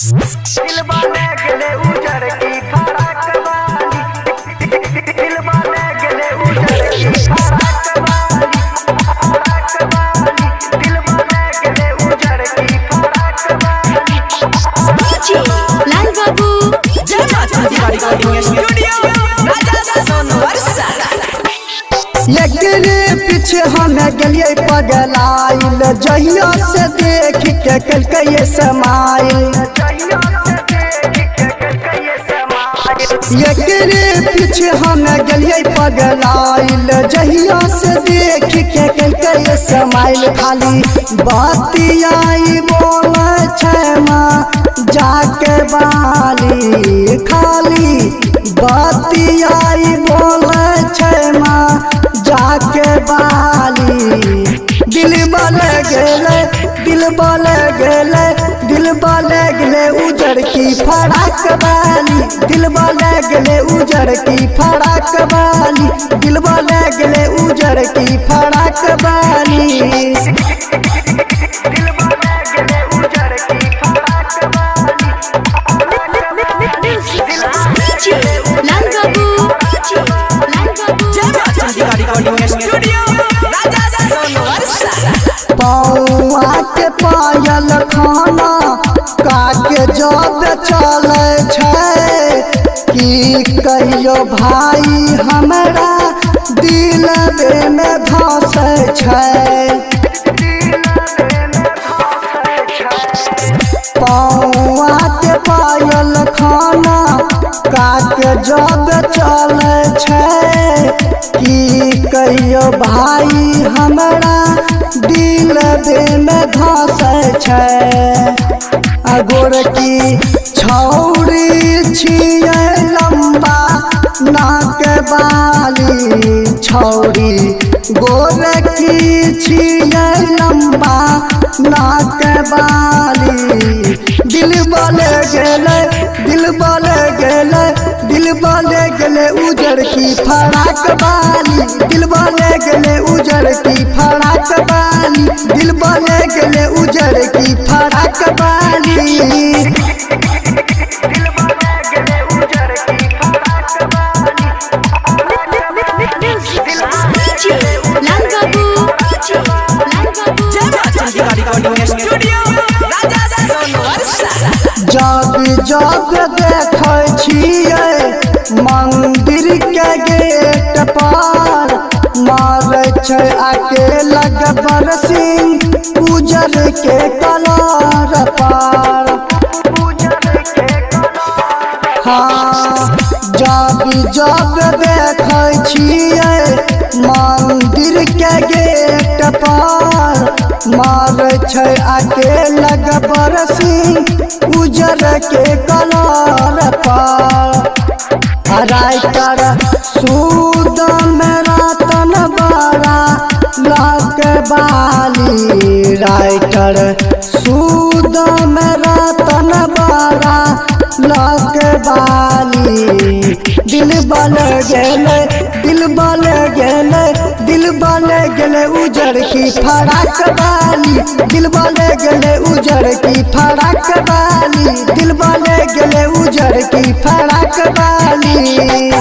दिल बने गेले उजर की फराक वाली, दिल बने गेले उजर की फराक वाली, दिल बने गेले उजर की फराक वाली। लाल बाबू जय माता दी रिकॉर्डिंग स्टूडियो राजा सोनवर्षा। एकरे पीछे हम गलिए पगलाइल, जहिया से देख के कलकैये समाइल। एकरे पीछे हम गलिए पगलाइल, जहिया से देख के कलकैये समाइल। खाली बातियाई बोले छै माँ जाके बाली, खाली बातियाई बोले छै माँ जाके बाली। दिल बले गेले, दिल बले गेले, दिल बले गेले उजड़ की फराक वाली, दिल बले गेले उजड़ की फराक वाली, दिल बले गेले उजड़ की फराक वाली। लाल बाबू जय माता दी रिकॉर्डिंग स्टूडियो राजा सोनवर्षा। पौआ के पायल खाना काके जब चले छै, कि कहियो भाई हमरा दिलबे में धसे छै। पौआ के पायल खाना काके जब चले छै, कि कहियो भाई हमरा दिलबे में धसे छै। अगोर की छौरी छियै लंबा नाक बाली, छौरी गोर की छियै लंबा नाक बाली। दिल बले गेले, दिल बले गेले, दिल बले गेले उजड़ की फराक वाली, दिल बले गेले उजड़ की फराक वाली, दिल बले गेले उजड़ की फराक वाली। लाल बाबू जय माता दी रिकॉर्डिंग स्टूडियो राजा सोनवर्षा। जब जब देखै छियै मंदिर के गेट पर, मारै छै आके लगबर सिंह उजर के कलर पर। हाँ, जब जब देखै छियै मंदिर के गेट पर, मारै छै आके लगबर सिंह उजर के कलर पर। राइटर सूद मेरा तन बड़ा लक बाली, राइटर सूद मेरा तन बड़ा लक बाली। दिल बल गेले, दिल बल गेले, दिल बल गेले उजड़ की फराक वाली, दिल बल गेले उजड़ की फराक वाली, दिल बल गेले उजड़ की फराक वाली।